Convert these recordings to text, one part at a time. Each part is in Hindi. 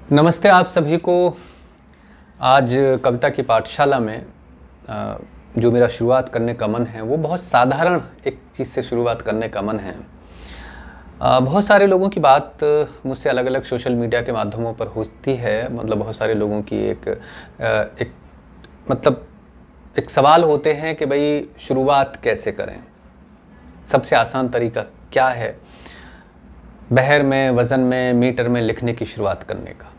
नमस्ते आप सभी को। आज कविता की पाठशाला में जो मेरा शुरुआत करने का मन है वो बहुत साधारण एक चीज़ से शुरुआत करने का मन है। बहुत सारे लोगों की बात मुझसे अलग अलग सोशल मीडिया के माध्यमों पर होती है। मतलब बहुत सारे लोगों की एक सवाल होते हैं कि भाई शुरुआत कैसे करें, सबसे आसान तरीका क्या है बहर में, वज़न में, मीटर में लिखने की शुरुआत करने का।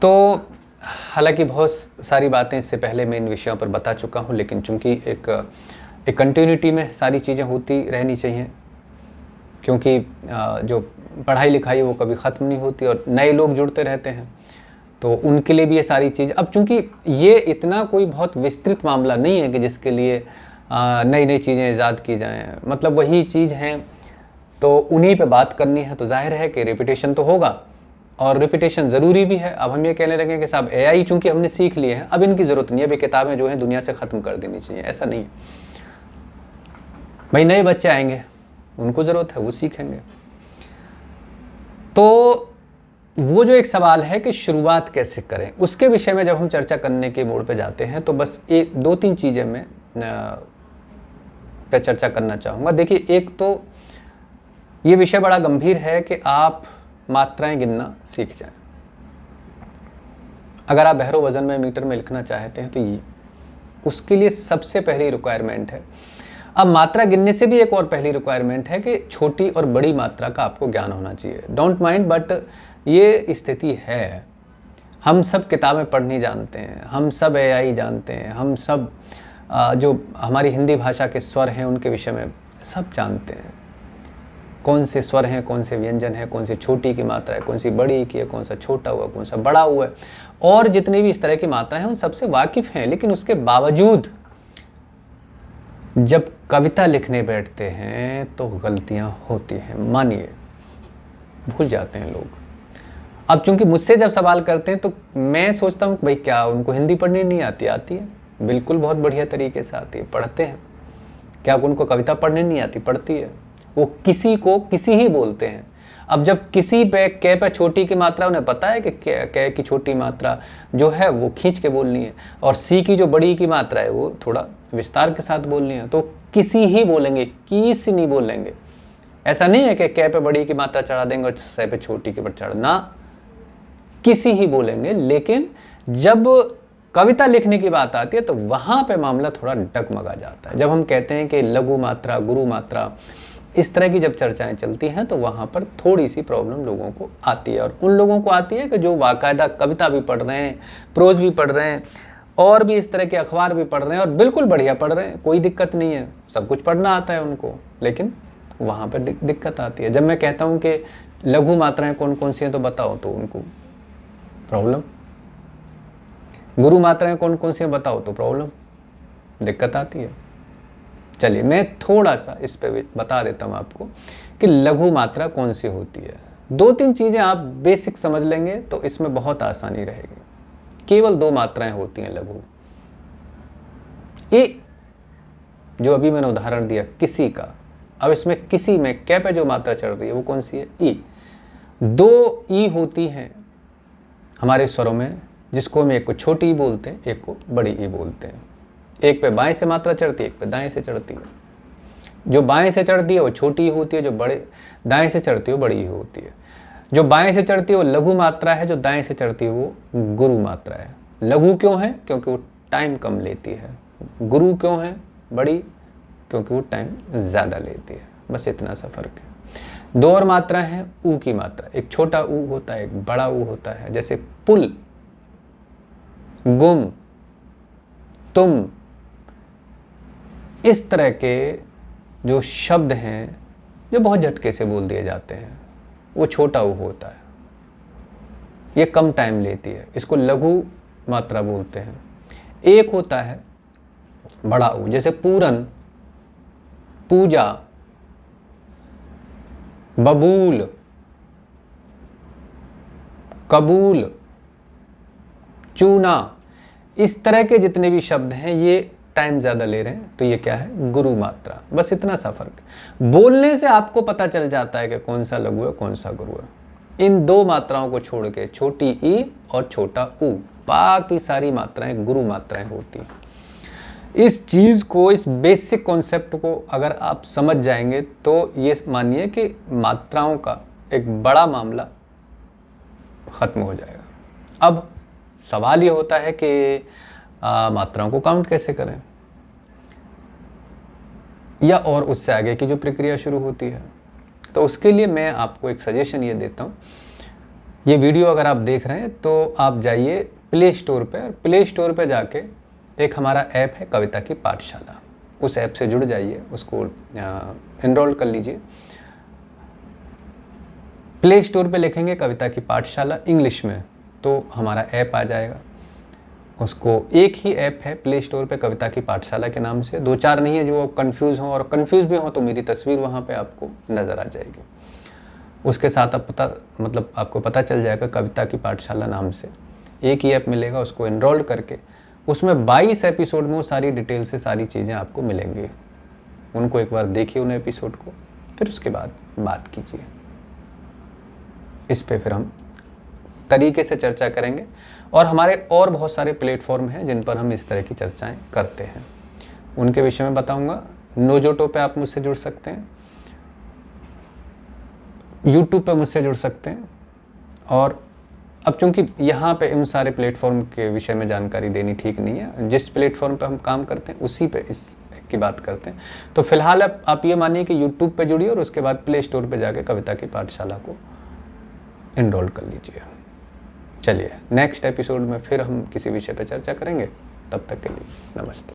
तो हालांकि बहुत सारी बातें इससे पहले मैं इन विषयों पर बता चुका हूं, लेकिन चूंकि एक कंटिन्यूटी में सारी चीज़ें होती रहनी चाहिए, क्योंकि जो पढ़ाई लिखाई वो कभी ख़त्म नहीं होती और नए लोग जुड़ते रहते हैं, तो उनके लिए भी ये सारी चीज़। अब चूंकि ये इतना कोई बहुत विस्तृत मामला नहीं है कि जिसके लिए नई नई चीज़ें ईजाद की जाएँ, मतलब वही चीज़ हैं तो उन्हीं पे बात करनी है, तो जाहिर है कि रिपीटेशन तो होगा और रिपीटेशन ज़रूरी भी है। अब हम ये कहने लगे कि साहब एआई चूँकि हमने सीख लिए हैं, अब इनकी ज़रूरत नहीं है, अभी किताबें जो हैं दुनिया से ख़त्म कर देनी चाहिए, ऐसा नहीं है भाई। नए बच्चे आएंगे, उनको ज़रूरत है, वो सीखेंगे। तो वो जो एक सवाल है कि शुरुआत कैसे करें, उसके विषय में जब हम चर्चा करने के मोड़ पे जाते हैं तो बस एक दो तीन चीज़ें मैं पे चर्चा करना चाहूँगा। देखिए, एक तो ये विषय बड़ा गंभीर है कि आप मात्राएं गिनना सीख जाएं। अगर आप बहरो वज़न में, मीटर में लिखना चाहते हैं तो ये उसके लिए सबसे पहली रिक्वायरमेंट है। अब मात्रा गिनने से भी एक और पहली रिक्वायरमेंट है कि छोटी और बड़ी मात्रा का आपको ज्ञान होना चाहिए। डोंट माइंड, बट ये स्थिति है। हम सब किताबें पढ़नी जानते हैं, हम सब एआई जानते हैं, हम सब जो हमारी हिंदी भाषा के स्वर हैं उनके विषय में सब जानते हैं। कौन से स्वर हैं, कौन से व्यंजन हैं, कौन सी छोटी की मात्रा है, कौन सी बड़ी की है, कौन सा छोटा हुआ, कौन सा बड़ा हुआ है, और जितनी भी इस तरह की मात्रा हैं उन सबसे वाकिफ़ हैं। लेकिन उसके बावजूद जब कविता लिखने बैठते हैं तो गलतियां होती हैं, मानिए, भूल जाते हैं लोग। अब चूंकि मुझसे जब सवाल करते हैं तो मैं सोचता हूँ भाई क्या उनको हिंदी पढ़नी नहीं आती? आती है, बिल्कुल बहुत बढ़िया तरीके से आती है, पढ़ते हैं। क्या उनको कविता पढ़नी नहीं आती? पढ़ती है। वो किसी को किसी ही बोलते हैं। अब जब किसी पे कै पे छोटी की मात्रा, उन्हें पता है कि कै की छोटी मात्रा जो है वो खींच के बोलनी है और सी की जो बड़ी की मात्रा है वो थोड़ा विस्तार के साथ बोलनी है, तो किसी ही बोलेंगे, किसी नहीं बोलेंगे। ऐसा नहीं है कि कै पे बड़ी की मात्रा चढ़ा देंगे और सै पे छोटी के पर चढ़ा, ना, किसी ही बोलेंगे। लेकिन जब कविता लिखने की बात आती है तो वहाँ पे मामला थोड़ा डगमगा जाता है। जब हम कहते हैं कि लघु मात्रा, गुरु मात्रा, इस तरह की जब चर्चाएं चलती हैं तो वहाँ पर थोड़ी सी प्रॉब्लम लोगों को आती है। और उन लोगों को आती है कि जो बाकायदा कविता भी पढ़ रहे हैं, प्रोज भी पढ़ रहे हैं और भी इस तरह के अखबार भी पढ़ रहे हैं और बिल्कुल बढ़िया पढ़ रहे हैं, कोई दिक्कत नहीं है, सब कुछ पढ़ना आता है उनको, लेकिन वहाँ पर दिक्कत आती है। जब मैं कहता हूँ कि लघु मात्राएँ कौन कौन सी हैं तो बताओ, तो उनको प्रॉब्लम। गुरु मात्राएँ कौन कौन सी हैं बताओ, तो प्रॉब्लम, दिक्कत आती है। चलिए मैं थोड़ा सा इस पे बता देता हूँ आपको कि लघु मात्रा कौन सी होती है। दो तीन चीज़ें आप बेसिक समझ लेंगे तो इसमें बहुत आसानी रहेगी। केवल दो मात्राएं होती हैं लघु। ए, जो अभी मैंने उदाहरण दिया किसी का, अब इसमें किसी में कै पे जो मात्रा चढ़ रही है वो कौन सी है? ई। दो ई होती हैं हमारे स्वरों में, जिसको हम एक को छोटी ई बोलते हैं, एक को बड़ी ई बोलते हैं। एक पे बाएं से मात्रा चढ़ती है, एक पे दाएं से चढ़ती है। जो बाएं से चढ़ती है वो छोटी होती है, जो दाएं से चढ़ती है वो बड़ी होती है। जो बाएं से चढ़ती है वो लघु मात्रा है, जो दाएं से चढ़ती है वो गुरु मात्रा है। लघु क्यों है? क्योंकि वो टाइम कम लेती है। गुरु क्यों है बड़ी? क्योंकि वो टाइम ज़्यादा लेती है। बस इतना सा फर्क है। दो और मात्रा है ऊ की मात्रा, एक छोटा ऊ होता है, एक बड़ा ऊ होता है। जैसे पुल, गुम, तुम, इस तरह के जो शब्द हैं जो बहुत झटके से बोल दिए जाते हैं, वो छोटा ऊ होता है, ये कम टाइम लेती है, इसको लघु मात्रा बोलते हैं। एक होता है बड़ा ऊ, जैसे पूरन, पूजा, बबूल, कबूल, चूना, इस तरह के जितने भी शब्द हैं ये टाइम ज़्यादा ले रहे हैं, तो ये क्या है? गुरु मात्रा। बस इतना सा फर्क है। बोलने से आपको पता चल जाता है कि कौन सा लघु है, कौन सा गुरु है। इन 2 मात्राओं को छोड़ के, छोटी ई और छोटा ऊ, बाकी सारी मात्राएं गुरु मात्राएं होती हैं। इस चीज़ को, इस बेसिक कॉन्सेप्ट को अगर आप समझ जाएंगे तो ये मानिए कि मात्राओं का एक बड़ा मामला ख़त्म हो जाएगा। अब सवाल ये होता है कि मात्राओं को काउंट कैसे करें, या और उससे आगे की जो प्रक्रिया शुरू होती है। तो उसके लिए मैं आपको एक सजेशन ये देता हूँ, ये वीडियो अगर आप देख रहे हैं तो आप जाइए प्ले स्टोर पे, और प्ले स्टोर पे जाके एक हमारा ऐप है कविता की पाठशाला, उस ऐप से जुड़ जाइए, उसको इनरोल कर लीजिए। प्ले स्टोर पे लिखेंगे कविता की पाठशाला इंग्लिश में तो हमारा ऐप आ जाएगा। उसको एक ही ऐप है प्ले स्टोर पे कविता की पाठशाला के नाम से, 2-4 नहीं है जो कंफ्यूज हो, और कंफ्यूज भी हो तो मेरी तस्वीर वहाँ पे आपको नज़र आ जाएगी। उसके साथ आपको पता चल जाएगा कविता की पाठशाला नाम से एक ही ऐप मिलेगा। उसको इनरोल करके उसमें 22 एपिसोड में वो सारी डिटेल से सारी चीज़ें आपको मिलेंगी। उनको एक बार देखिए उन एपिसोड को, फिर उसके बाद बात कीजिए। इस पे फिर हम तरीके से चर्चा करेंगे, और हमारे और बहुत सारे प्लेटफॉर्म हैं जिन पर हम इस तरह की चर्चाएं करते हैं, उनके विषय में बताऊंगा। नोजोटो पे आप मुझसे जुड़ सकते हैं, यूट्यूब पे मुझसे जुड़ सकते हैं, और अब चूंकि यहाँ पे इन सारे प्लेटफॉर्म के विषय में जानकारी देनी ठीक नहीं है, जिस प्लेटफॉर्म पे हम काम करते हैं उसी पे इस की बात करते हैं। तो फिलहाल आप ये मानिए कि यूट्यूब पे जुड़िए और उसके बाद प्ले स्टोर पे जाके कविता की पाठशाला को इनरोल कर लीजिए। चलिए नेक्स्ट एपिसोड में फिर हम किसी विषय पर चर्चा करेंगे, तब तक के लिए नमस्ते।